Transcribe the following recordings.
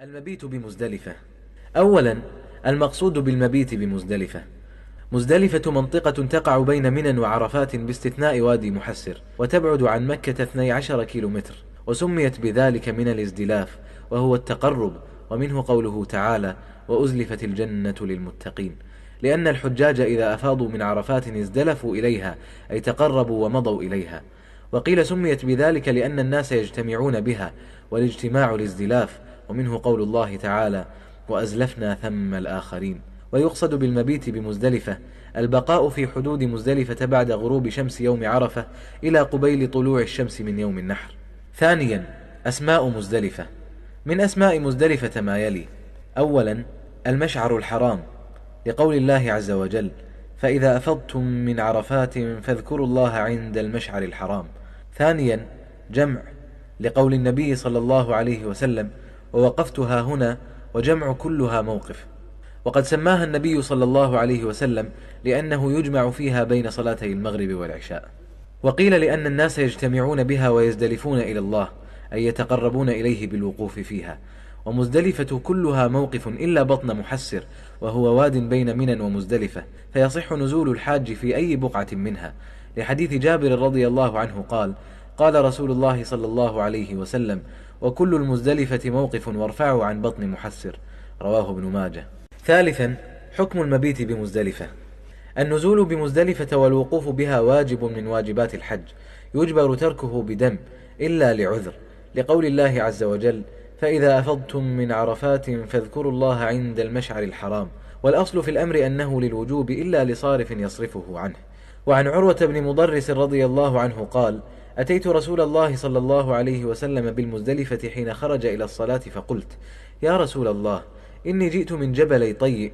المبيت بمزدلفة. أولا، المقصود بالمبيت بمزدلفة: مزدلفة منطقة تقع بين منى وعرفات باستثناء وادي محسر، وتبعد عن مكة 12 كيلومتر، وسميت بذلك من الازدلاف، وهو التقرب، ومنه قوله تعالى: وأزلفت الجنة للمتقين، لأن الحجاج إذا أفاضوا من عرفات ازدلفوا إليها، أي تقربوا ومضوا إليها. وقيل سميت بذلك لأن الناس يجتمعون بها، والاجتماع الازدلاف، ومنه قول الله تعالى: وأزلفنا ثم الآخرين. ويقصد بالمبيت بمزدلفة البقاء في حدود مزدلفة بعد غروب شمس يوم عرفة إلى قبيل طلوع الشمس من يوم النحر. ثانيا، أسماء مزدلفة. من أسماء مزدلفة ما يلي: أولا، المشعر الحرام، لقول الله عز وجل: فإذا أفضتم من عرفات فاذكروا الله عند المشعر الحرام. ثانيا، جمع، لقول النبي صلى الله عليه وسلم: ووقفتها هنا، وجمع كلها موقف. وقد سماها النبي صلى الله عليه وسلم لأنه يجمع فيها بين صلاتي المغرب والعشاء. وقيل لأن الناس يجتمعون بها ويزدلفون إلى الله، أي يتقربون إليه بالوقوف فيها. ومزدلفة كلها موقف إلا بطن محسر، وهو واد بين منى ومزدلفة، فيصح نزول الحاج في أي بقعة منها، لحديث جابر رضي الله عنه قال: قال رسول الله صلى الله عليه وسلم: وكل المزدلفة موقف وارفعوا عن بطن محسر. رواه ابن ماجه. ثالثا، حكم المبيت بمزدلفة. النزول بمزدلفة والوقوف بها واجب من واجبات الحج، يجبر تركه بدم إلا لعذر، لقول الله عز وجل: فإذا أفضتم من عرفات فاذكروا الله عند المشعر الحرام. والأصل في الأمر أنه للوجوب إلا لصارف يصرفه عنه. وعن عروة بن مضرس رضي الله عنه قال: أتيت رسول الله صلى الله عليه وسلم بالمزدلفة حين خرج إلى الصلاة، فقلت: يا رسول الله، إني جئت من جبلي طيء،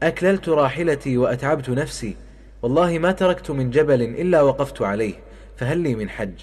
أكللت راحلتي وأتعبت نفسي، والله ما تركت من جبل إلا وقفت عليه، فهل لي من حج؟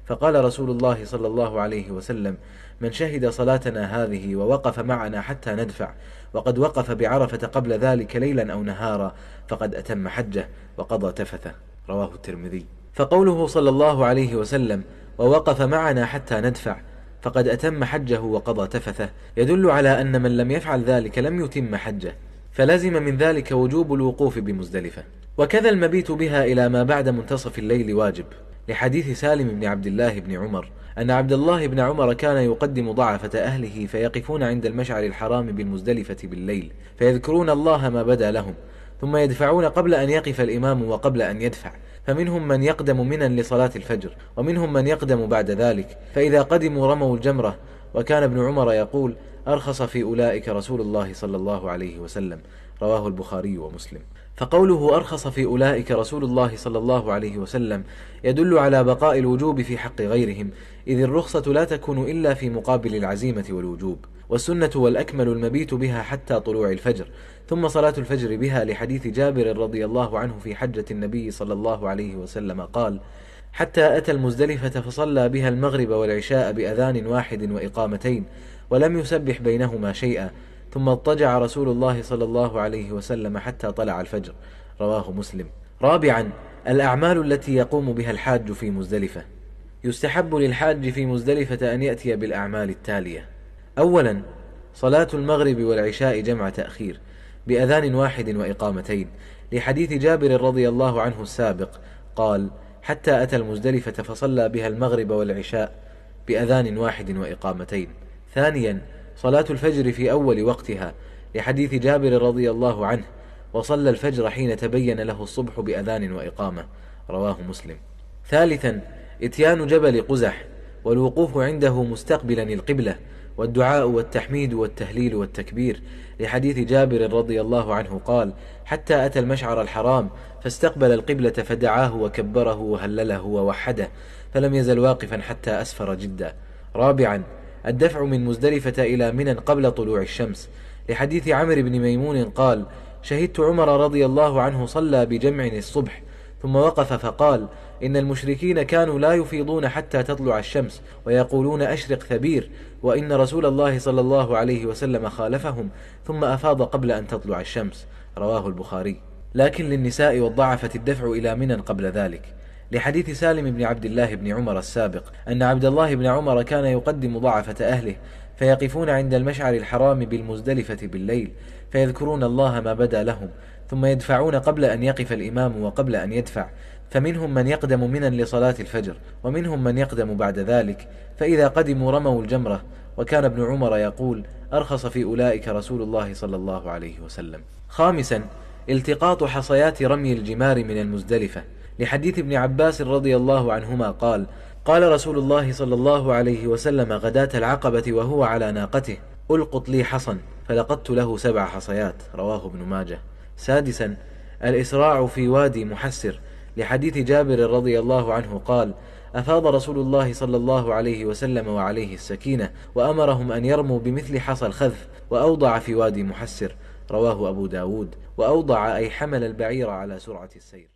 فقال رسول الله صلى الله عليه وسلم: من شهد صلاتنا هذه ووقف معنا حتى ندفع، وقد وقف بعرفة قبل ذلك ليلا أو نهارا، فقد أتم حجه وقضى تفثه. رواه الترمذي. فقوله صلى الله عليه وسلم: ووقف معنا حتى ندفع، فقد أتم حجه وقضى تفثه، يدل على أن من لم يفعل ذلك لم يتم حجه، فلزم من ذلك وجوب الوقوف بمزدلفة. وكذا المبيت بها إلى ما بعد منتصف الليل واجب، لحديث سالم بن عبد الله بن عمر أن عبد الله بن عمر كان يقدم ضعفة أهله فيقفون عند المشعر الحرام بالمزدلفة بالليل، فيذكرون الله ما بدا لهم، ثم يدفعون قبل أن يقف الإمام وقبل أن يدفع، فمنهم من يقدم منى لصلاة الفجر، ومنهم من يقدم بعد ذلك، فإذا قدموا رموا الجمرة. وكان ابن عمر يقول: أرخص في أولئك رسول الله صلى الله عليه وسلم. رواه البخاري ومسلم. فقوله أرخص في أولئك رسول الله صلى الله عليه وسلم يدل على بقاء الوجوب في حق غيرهم، إذ الرخصة لا تكون إلا في مقابل العزيمة والوجوب. والسنة والأكمل المبيت بها حتى طلوع الفجر، ثم صلاة الفجر بها، لحديث جابر رضي الله عنه في حجة النبي صلى الله عليه وسلم قال: حتى أتى المزدلفة فصلى بها المغرب والعشاء بأذان واحد وإقامتين، ولم يسبح بينهما شيئا، ثم اضطجع رسول الله صلى الله عليه وسلم حتى طلع الفجر. رواه مسلم. رابعا، الأعمال التي يقوم بها الحاج في مزدلفة. يستحب للحاج في مزدلفة أن يأتي بالأعمال التالية: أولا، صلاة المغرب والعشاء جمع تأخير بأذان واحد وإقامتين، لحديث جابر رضي الله عنه السابق قال: حتى أتى المزدلفة فصلى بها المغرب والعشاء بأذان واحد وإقامتين. ثانيا، صلاة الفجر في أول وقتها، لحديث جابر رضي الله عنه: وصلى الفجر حين تبين له الصبح بأذان وإقامة. رواه مسلم. ثالثا، إتيان جبل قزح، والوقوف عنده مستقبلا القبلة، والدعاء والتحميد والتهليل والتكبير، لحديث جابر رضي الله عنه قال: حتى أتى المشعر الحرام فاستقبل القبلة فدعاه وكبره وهلله ووحده، فلم يزل واقفا حتى أسفر جدا. رابعا، الدفع من مزدلفة إلى منى قبل طلوع الشمس، لحديث عمرو بن ميمون قال: شهدت عمر رضي الله عنه صلى بجمع الصبح، ثم وقف فقال: إن المشركين كانوا لا يفيضون حتى تطلع الشمس، ويقولون أشرق ثبير، وإن رسول الله صلى الله عليه وسلم خالفهم ثم أفاض قبل أن تطلع الشمس. رواه البخاري. لكن للنساء والضعفة الدفع إلى منى قبل ذلك، لحديث سالم بن عبد الله بن عمر السابق أن عبد الله بن عمر كان يقدم ضعفة أهله، فيقفون عند المشعر الحرام بالمزدلفة بالليل، فيذكرون الله ما بدا لهم، ثم يدفعون قبل أن يقف الإمام وقبل أن يدفع، فمنهم من يقدم منا لصلاة الفجر، ومنهم من يقدم بعد ذلك، فإذا قدموا رموا الجمرة. وكان ابن عمر يقول: أرخص في أولئك رسول الله صلى الله عليه وسلم. خامسا، التقاط حصيات رمي الجمار من المزدلفة، لحديث ابن عباس رضي الله عنهما قال: قال رسول الله صلى الله عليه وسلم غداة العقبة وهو على ناقته: ألقط لي حصا، فلقدت له 7 حصيات، رواه ابن ماجه. سادسا، الإسراع في وادي محسر، لحديث جابر رضي الله عنه قال: أفاض رسول الله صلى الله عليه وسلم وعليه السكينة، وأمرهم أن يرموا بمثل حصى الخذف، وأوضع في وادي محسر، رواه أبو داود. وأوضع أي حمل البعير على سرعة السير.